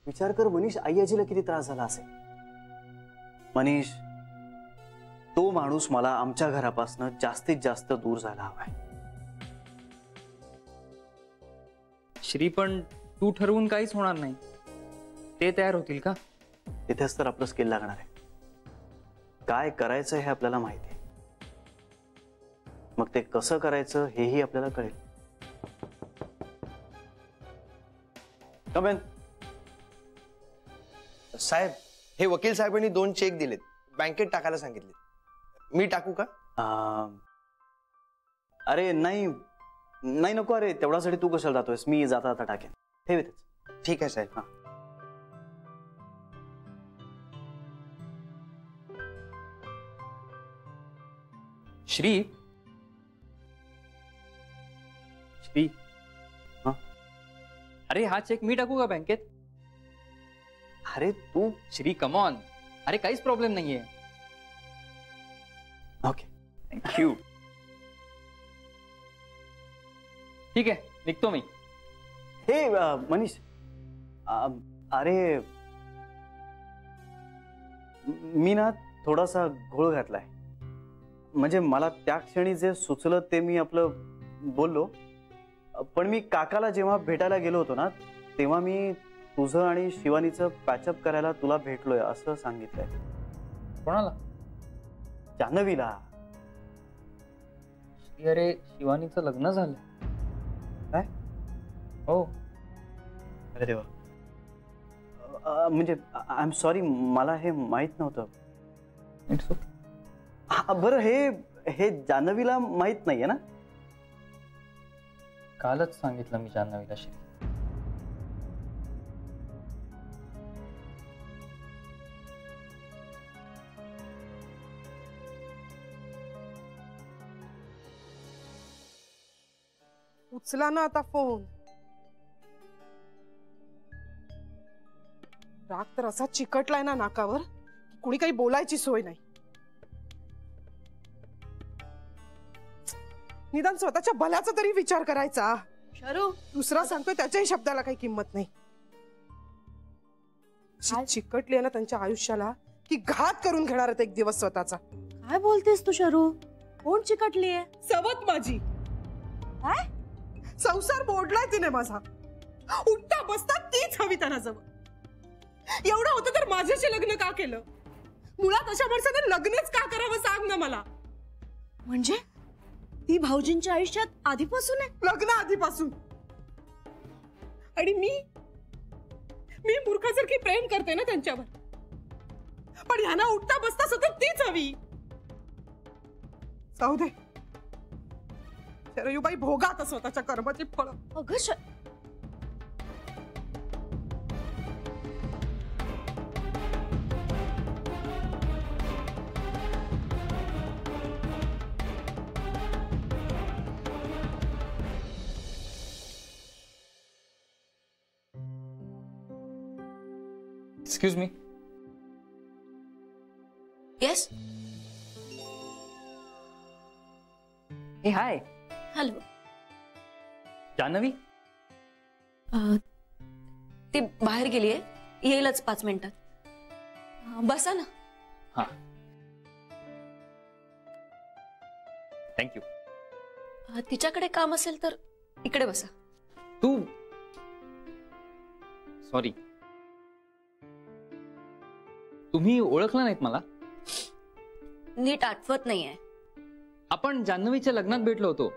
विचार कर मनीष, आई आजीला किती त्रास झाला असेल. मनीष, तो माणूस मला आमच्या घरापासून जास्तीत जास्त दूर जायला हवाय. श्री, पण तू ठरवून काहीच होणार नाही. ते तयार होतील का? तिथेच तर आपलं स्किल लागणार आहे. काय करायचं हे आपल्याला माहिती आहे, मग ते कसं करायचं हेही आपल्याला कळेल. कम इन. साहेब, हे वकील साहेबांनी 2 चेक दिलेत, बँकेत टाकायला सांगितले. मी टाकू का? अरे नाही नाही नको. अरे तेवढ्यासाठी तू कशाला जातोयस? मी जाता जाता टाकेन. ठेव इथेच. ठीक आहे साहेब. श्री, श्री, हा? अरे हा चेक मी टाकू का बँकेत? अरे तू. Shri come on. अरे काहीच प्रॉब्लेम नाहीये. Okay, thank you. ठीक आहे, निघतो मी. हे मनीष, अरे मी ना थोडासा घोळ घातलाय. म्हणजे मला त्या क्षणी जे सुचलं ते मी आपलं बोललो, पण मी काकाला जेव्हा भेटायला गेलो होतो ना, तेव्हा मी तुझं आणि शिवानीचं पॅचअप करायला तुला भेटलोय असं सांगितलंय. कोणाला? जान्हवीला. अरे शिवानीचं लग्न झालं. काय? हो. अरे देवा. म्हणजे आय एम सॉरी, मला हे माहित नव्हतं. It's okay. बरं, हे जान्हवीला माहित नाहीये ना? कालच सांगितलं मी जान्हवीला. श्री, उचला ना आता फोन. राग तर असा चिकटलाय ना नाकावर की कुणी काही बोलायची सोय नाही. निदान स्वतःच्या भल्याचा तरी विचार करायचा. शरू, दुसरा सांगतोय त्याच्याही शब्दाला काही किंमत नाही. चिकटली आहे ना त्यांच्या आयुष्याला की घात करून घेणार आहेत एक दिवस स्वतःचा. काय बोलतेस तू शरू? कोण चिकटलीये? सवत माझी. काय? संसार मोडलाय तिने माझा. उठता बसता तीच हवी त्यांना जवळ. एवढं होतं तर माझ्याशी लग्न का केलं? मुळात अशा माणसाने लग्नच का करावं सांग ना मला. म्हणजे ती भाऊजींच्या आयुष्यात आधीपासून आहे? लग्न आधीपासून. आणि मी मूर्खासारखी प्रेम करते ना त्यांच्यावर, पण ह्यांना उठता बसता सतत तीच हवी. जाऊ दे शरयूबाई, भोगा आता स्वतःच्या कर्माची फळं. अगं एक्सक्यूज मी. येस. हे हाय. हॅलो. जान्हवी? ती बाहेर गेलीये, येईलच 5 मिनिटात. बसा ना. हा, थँक्यू. तिच्याकडे काम असेल तर इकडे बसा. तू सॉरी, तुम्ही ओळखलं नाहीत मला? नीट आठवत नाहीये. आपण जान्हवीच्या लग्नात भेटलो होतो.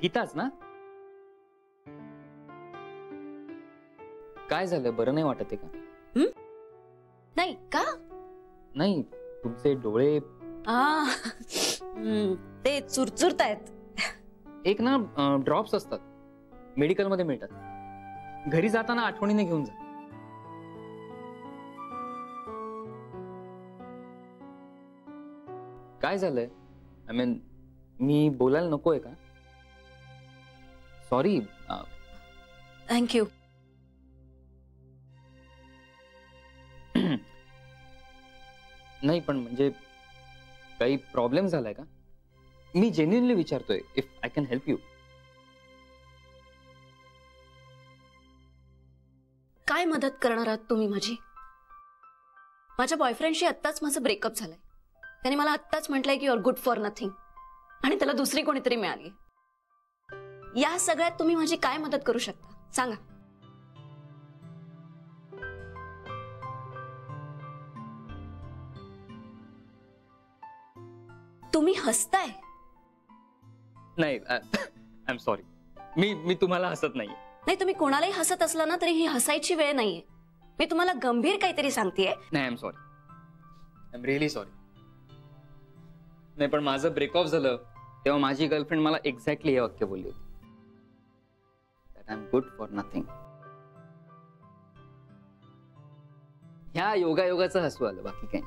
गीताच ना? काय झालं, बरं नाही वाटत आहे का? नाही का? नाही, तुमचे डोळे ते चुरचुरतायत. एक ना ड्रॉप्स असतात, मेडिकल मध्ये मिळतात. घरी जाताना आठवणीने घेऊन जा. काय झालंय? आय मीन, मी बोलायला नकोय का? सॉरी. थँक्यू. नाही, पण म्हणजे काही प्रॉब्लेम झालाय का? मी जेन्युइनली विचारतोय, if I can help you. काय मदत करणार आहात तुम्ही माझी? माझ्या बॉयफ्रेंडशी आत्ताच माझं ब्रेकअप झालंय. त्याने मला आत्ताच म्हटलंय की you are good for nothing, आणि त्याला दुसरी कोणीतरी मिळाली. या सगळ्यात तुम्ही माझी काय मदत करू शकता सांगा. तुम्ही हसताय. नाही, आय एम सॉरी. मी तुम्हाला हसत नाही. नाही, तुम्ही कोणालाही हसत असला ना तरी ही हसायची वेळ नाहीये. मी तुम्हाला गंभीर काहीतरी सांगतेय. नाही, I am sorry. I am really sorry. नाही, पण माझं ब्रेकऑफ झालं तेव्हा माझी गर्लफ्रेंड मला एक्झॅक्टली हे वाक्य बोलली होती, that I am good for nothing. ह्या योगायोगाचं हसू आलं, बाकी काही.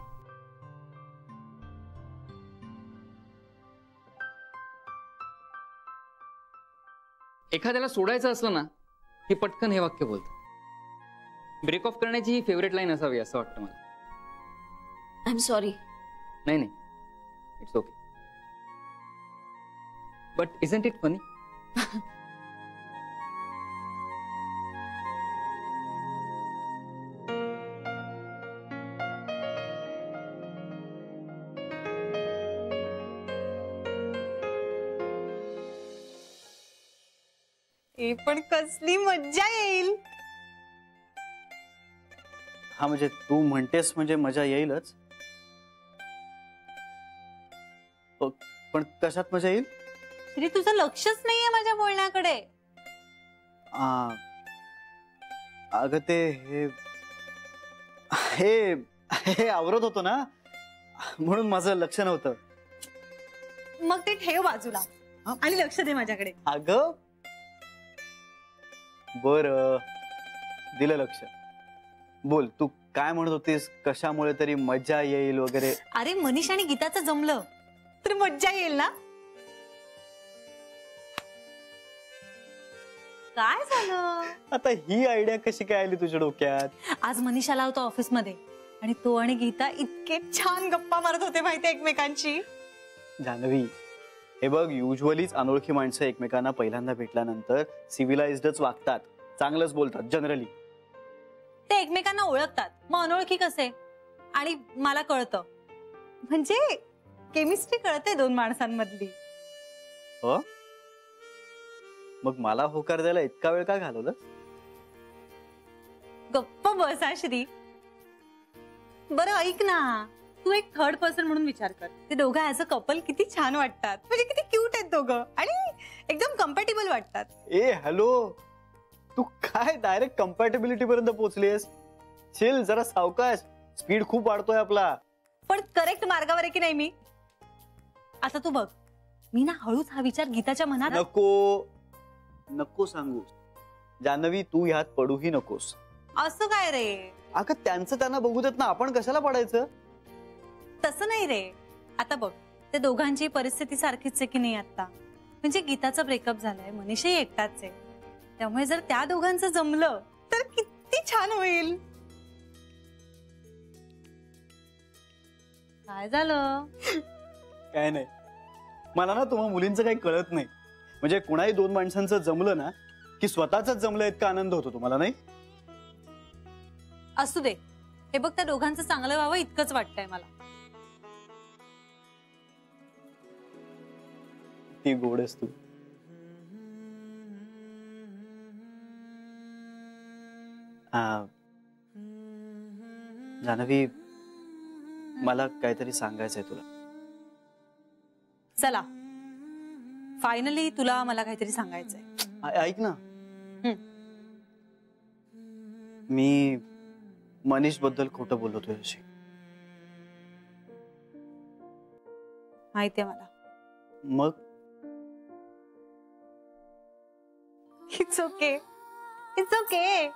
एखाद्याला सोडायचं असलं ना की पटकन हे वाक्य बोलतं. ब्रेक ऑफ करण्याची ही फेवरेट लाईन असावी असं वाटतं मला. I am sorry. नाही नाही, it's okay. But isn't it funny? पण कसली मज्जा येईल. हा, म्हणजे तू म्हणतेस म्हणजे मजा येईलच, पण कशात मजा येईल? श्री, तुझं लक्षच नाहीये माझ्या बोलण्याकडे. अगं ते हे हे आवरत होतो ना, म्हणून माझं लक्ष नव्हतं. मग ते ठेव बाजूला आणि लक्ष दे माझ्याकडे. अगं बर, दिलं लक्ष. बोल, तू काय म्हणत होतीस? कशामुळे तरी मजा येईल वगैरे? अरे, मनीष आणि गीताचं जमलं तर मज्जा येईल ना. काय झालं आता? ही आयडिया कशी काय आली तुझ्या डोक्यात? आज मनीष आला होता ऑफिसमध्ये आणि तो आणि गीता इतके छान गप्पा मारत होते माहिती एकमेकांची. जान्हवी, हे बघ, युजली अनोळखी माणसं एकमेकांना पहिल्यांदा भेटल्यानंतर सिव्हिलाइज्डच वागतात, चांगलंच बोलतात जनरली. ते एकमेकांना ओळखतात, मग अनोळखी कसे? आणि मला कळतं, म्हणजे केमिस्ट्री कळते दोन माणसांमधली. हो, मग मला होकार द्यायला इतका वेळ का घालवलं? गप्प बसा श्री. बरं ऐक ना, तू एक थर्ड पर्सन म्हणून विचार कर. ते दोघं ऍज अ कपल किती छान वाटतात, म्हणजे किती क्यूट आहेत दोघं आणि एकदम कम्पॅटेबल वाटतात. ए हॅलो, तू काय डायरेक्ट कम्पॅटेबिलिटी पर्यंत पोहोचलीस? चिल, जरा सावकाश, स्पीड खूप वाढतोय आपला. पण करेक्ट मार्गावर आहे की नाही मी? आता तू बघ, मी ना हळूच हा विचार गीताच्या मनात. नको नको सांगू जान्हवी, तू ह्यात पडूही नकोस. असं काय रे? अगं त्यांचं त्यांना बघू देत ना, आपण कशाला पडायचं? तसं नाही रे. आता बघ, ते दोघांची परिस्थिती सारखीच आहे की नाही आता. म्हणजे गीताचा ब्रेकअप झालाय, मनीषही एकटाच आहे. त्यामुळे जर त्या दोघांचं जमलं तर किती छान होईल. काय झालं? काय नाही, मला ना तुम्हा मुलींचं काही कळत नाही. म्हणजे कुणाही दोन माणसांचं जमलं ना की स्वतःच जमलं इतका आनंद होतो तुम्हाला, नाही? असू दे, हे बघ, त्या दोघांचं चांगलं व्हावं इतकंच वाटतंय मला. ती गोडस तू. जान्हवी, मला काहीतरी सांगायचंय तुला. चला, फायनली तुला मला काहीतरी सांगायचंय. ऐक ना, मी मनीष बद्दल खोटं बोललो तुझ्याशी. माहितीये मला. मग इट्स ओके, इट्स ओके.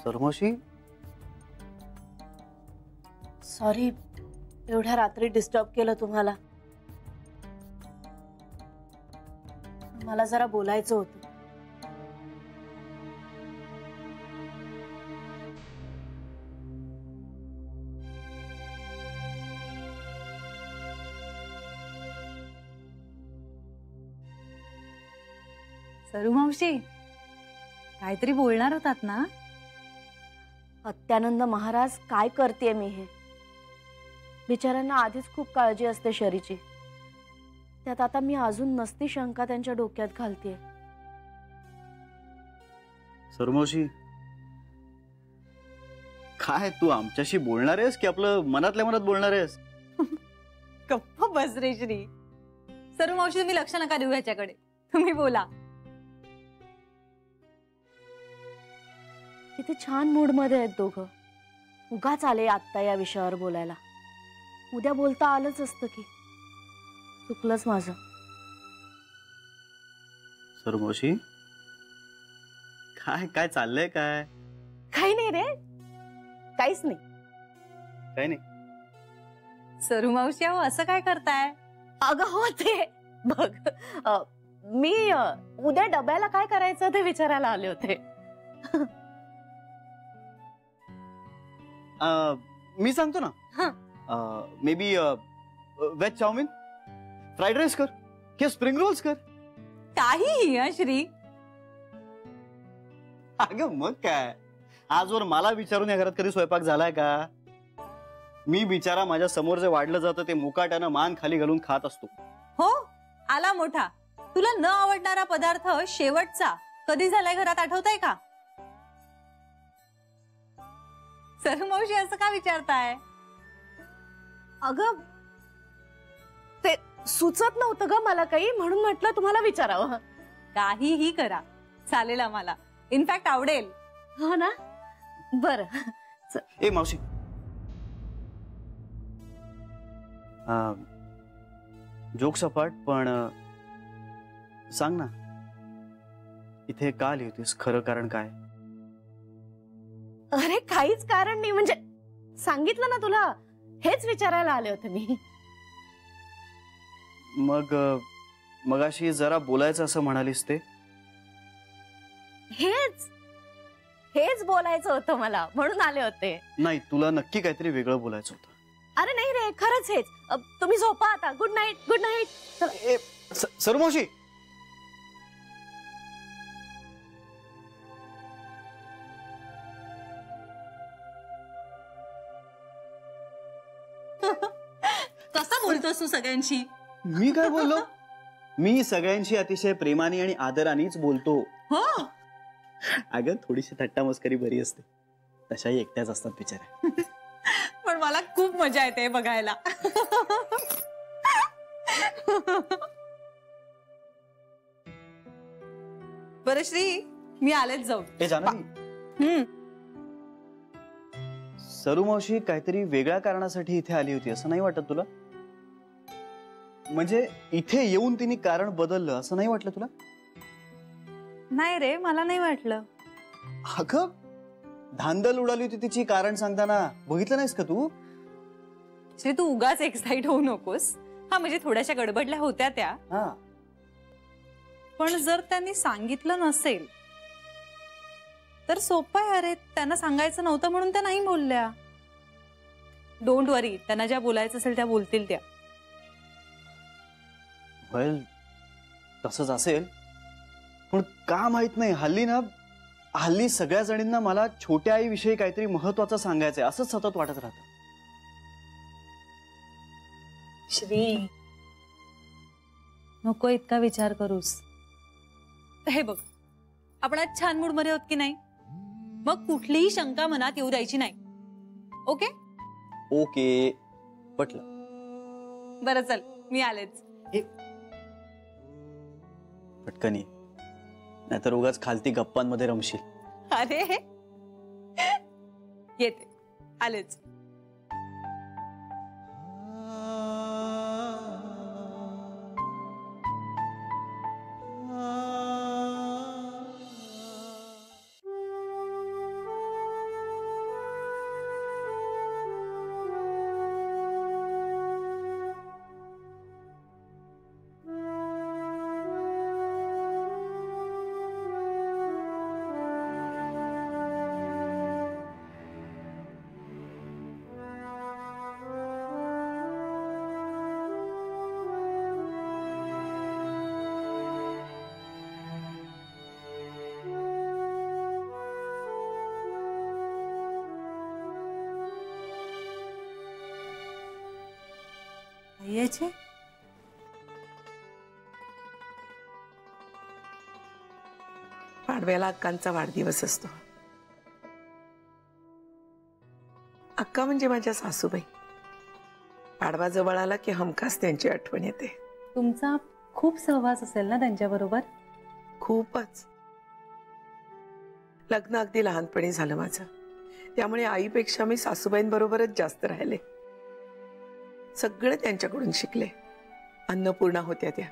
सरमोशी, सॉरी, एवढ्या रात्री डिस्टर्ब केलं तुम्हाला. मला जरा बोलायचं होतं. सरू मावशी काहीतरी बोलणार होतात ना? अत्यानंद महाराज, काय करतेय मी हे? बिचाऱ्यांना आधीच खूप काळजी असते शरीची, त्यात आता मी अजून नसती शंका त्यांच्या डोक्यात घालतेय. सरुमावशी, काय तू आमच्याशी बोलणार आहेस की आपलं मनातल्या मनात बोलणार आहेस? गप्प बस रे श्री. सरू मावशी तुम्ही लक्ष नका देऊ ह्याच्याकडे, तुम्ही बोला. किती छान मूड मध्ये आहेत दोघं. उगाच आले आत्ता या विषयावर बोलायला. उद्या बोलता आलंच असतं की. चुकलंच माझं. सरुमावशी, काय काय चाललंय? काय काही नाही रे, काहीच नाही. काय नाही. सरू मावशी अहो असं काय करताय? अगं हो ते बघ, मी उद्या डब्याला काय करायचं ते विचारायला आले होते. मी सांगतो ना. Maybe veg chowmein, fried rice कर किंवा स्प्रिंग रोल्स कर. काहीही हा श्री. अगं मग काय, आजवर मला विचारून या घरात कधी स्वयंपाक झालाय का? मी बिचारा माझ्या समोर जे वाढलं जातं ते मुकाट्यानं मान खाली घालून खात असतो. हो आला मोठा. तुला न आवडणारा पदार्थ शेवटचा कधी झालाय घरात आठवताय का? सरू मावशी असं का विचारताय? अगं ते सुचत नव्हतं ग मला काही, म्हणून म्हटलं तुम्हाला विचारावं. काहीही करा चालेल आम्हाला. इनफॅक्ट आवडेल. हो ना, बर. ए मावशी, जोक सपाट, पण सांग ना, इथे का आली होतीस? खरं कारण काय? अरे काहीच कारण नाही, म्हणजे सांगितलं ना तुला, हेच विचारायला आले होते मी. मग मगाशी जरा बोलायचं असं म्हणालीस ते? हेच हेच बोलायचं होतं मला, म्हणून आले होते. नाही, तुला नक्की काहीतरी वेगळं बोलायचं होतं. अरे नाही रे, खरंच हेच. तुम्ही झोपा आता. Good night. Good night. सरुमावशी, कसा बोलतोस तू सगळ्यांशी? मी काय बोललो? मी सगळ्यांशी अतिशय प्रेमाने आणि आदरानेच बोलतो. हो. अगं थोडीशी थट्टा मस्करी बरी असते, तशाही एकट्याच असतात बिचाऱ्या. पण मला खूप मजा येते बघायला. बरं श्री, मी आलेच जाऊ. हे जाणं, सरुमावशी काहीतरी वेगळ्या कारणासाठी इथे आली होती असं नाही वाटत तुला? म्हणजे इथे येऊन तिने कारण बदललं असं नाही वाटलं तुला? नाही रे, मला नाही वाटलं. अगं धांदल उडाली होती तिची कारण सांगताना, बघितलं नाहीस का तू? श्री तू उगाच एक्साइट होऊ नकोस. हा म्हणजे थोड्याशा गडबडल्या होत्या त्या. हा, पण जर त्यांनी सांगितलं नसेल तर सोपं आहे. अरे त्यांना सांगायचं नव्हतं म्हणून त्या नाही बोलल्या. डोंट वरी, त्यांना ज्या बोलायचं असेल त्या बोलतील त्या. वेल तसंच असेल, पण का माहित नाही, हल्ली सगळ्या जणींना मला छोट्या आईविषयी काहीतरी महत्वाचं सांगायचंय असंच सतत वाटत राहतं. श्री नको इतका विचार करूस. हे बघ, आपण आज छान मूड मध्ये आहोत की नाही, मग कुठलीही शंका मनात येऊ द्यायची नाही. ओके ओके, पटलं. बरं चल, मी आलेच. पटकन ये, नाहीतर उगाच खालती गप्पांमध्ये रमशील. अरे येते, आलेच. यायचे पाडव्याला अक्कांचा वाढदिवस असतो. अक्का म्हणजे माझ्या सासूबाई. पाडवा जवळ आला की हमखास त्यांची आठवण येते. तुमचा खूप सहवास असेल ना त्यांच्याबरोबर? खूपच. लग्न अगदी लहानपणी झालं माझं, त्यामुळे आईपेक्षा मी सासूबाईंबरोबरच जास्त राहिले. सगळं त्यांच्याकडून शिकले. अन्नपूर्णा होत्या त्या.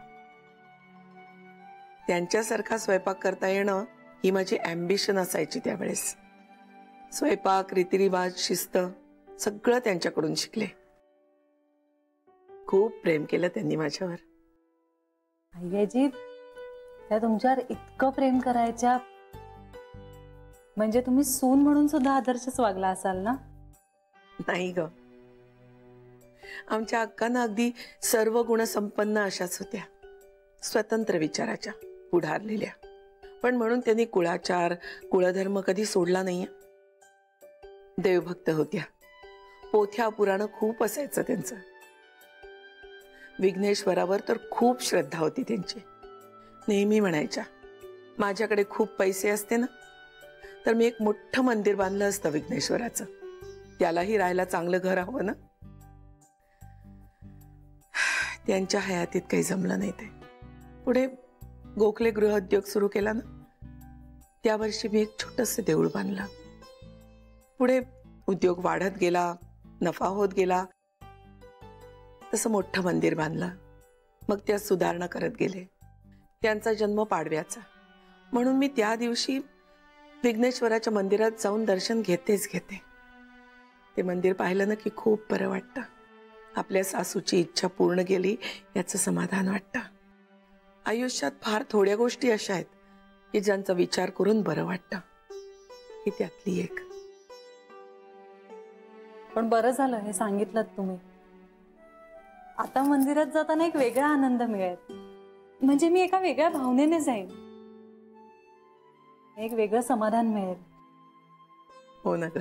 त्यांच्यासारखा स्वयंपाक करता येणं ही माझी ॲम्बिशन असायची त्यावेळेस. स्वयंपाक, रीतिरिवाज, शिस्त सगळं त्यांच्याकडून शिकले. खूप प्रेम केलं त्यांनी माझ्यावर. आईजी त्या तुमच्यावर इतकं प्रेम करायच्या म्हणजे तुम्ही सून म्हणून सुद्धा आदर्शच वागला असाल ना? नाही ग, आमच्या अक्कांना अगदी सर्व गुणसंपन्न अशाच होत्या. स्वतंत्र विचाराच्या, पुढारलेल्या. पण म्हणून त्यांनी कुळाचार, कुळधर्म कधी सोडला नाहीये. देवभक्त होत्या. पोथ्या पुराण खूप असायचं त्यांचं. विघ्नेश्वरावर तर खूप श्रद्धा होती त्यांची. नेहमी म्हणायच्या, माझ्याकडे खूप पैसे असते ना तर मी एक मोठं मंदिर बांधलं असतं विघ्नेश्वराचं. त्यालाही राहायला चांगलं घर हवं ना. त्यांच्या हयातीत काही जमलं नाही ते. पुढे गोखले गृहउद्योग सुरू केला ना, त्या वर्षी मी एक छोटंसं देऊळ बांधलं. पुढे उद्योग वाढत गेला, नफा होत गेला, तसं मोठं मंदिर बांधलं. मग त्यात सुधारणा करत गेले. त्यांचा जन्म पाडव्याचा, म्हणून मी त्या दिवशी विघ्नेश्वराच्या मंदिरात जाऊन दर्शन घेतेच घेते. ते मंदिर पाहिलं ना की खूप बरं वाटतं. आपल्या सासूची इच्छा पूर्ण केली याचं समाधान वाटतं. आयुष्यात फार थोड्या गोष्टी अशा आहेत की ज्यांचा विचार करून बरं वाटतं. ही त्यातली एक. पण बरं झालं हे सांगितलं तुम्ही. आता मंदिरात जाताना एक वेगळा आनंद मिळेल. म्हणजे मी एका वेगळ्या भावनेने जाईन. एक वेगळं समाधान मिळेल. हो ना ग.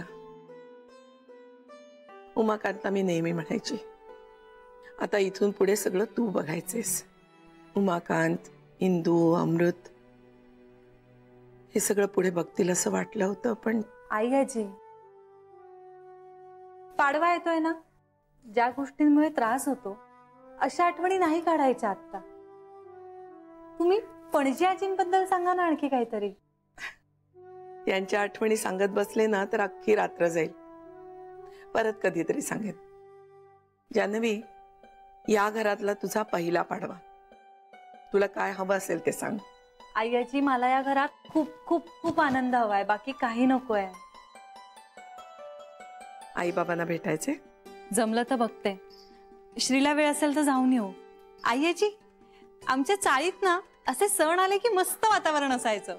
उमाकांतला मी नेहमी म्हणायची, आता इथून पुढे सगळं तू बघायचेस. उमाकांत, इंदू, अमृत हे सगळं पुढे बघतील असं वाटलं होतं. पण आजी पाडवा येतोय ना, ज्या गोष्टींमुळे त्रास होतो अशा आठवणी नाही काढायच्या आता. तुम्ही पणजी आजींबद्दल सांगा ना आणखी काहीतरी. त्यांच्या आठवणी सांगत बसले ना तर अख्खी रात्र जाईल. परत कधीतरी सांगेन. जान्हवी, या घरातला तुझा पहिला पाडवा. तुला काय हवं असेल ते सांग. आजी मला या घरात खूप खूप खूप आनंद हवाय, बाकी काही नकोय. आई बाबांना भेटायचे? जमलं तर बघते. श्रीला वेळ असेल तर जाऊन येऊ. आजी आमच्या चाळीत ना असे सण आले की मस्त वातावरण असायचं.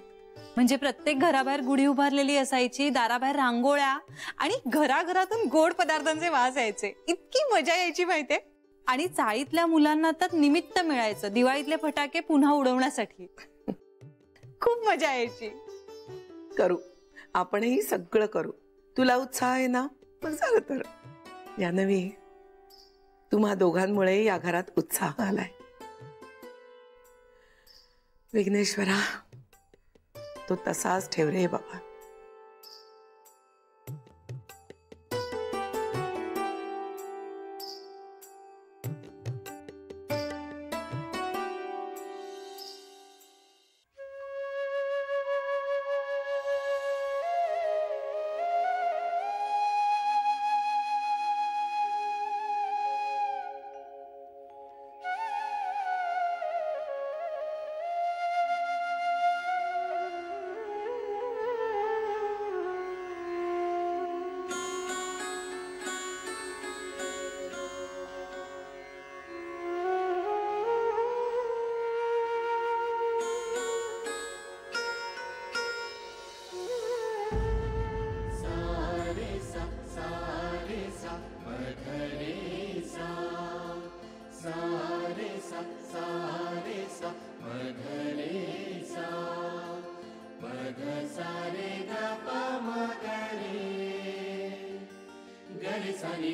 म्हणजे प्रत्येक घराबाहेर गुढी उभारलेली असायची, दाराबाहेर रांगोळ्या आणि घराघरातून गोड पदार्थांचे वास यायचे. इतकी मजा यायची माहितीये. आणि चाळीतल्या मुलांना तर निमित्त मिळायचं दिवाळीतले फटाके पुन्हा उडवण्यासाठी. खूप मजा यायची. करू, आपणही सगळं करू. तुला उत्साह आहे ना, मग झालं तर. जान्हवी, तुम्हा दोघांमुळे या घरात उत्साह आलाय. विघ्नेश्वरा, तो तसाच ठेव रे बाबा. Sa ni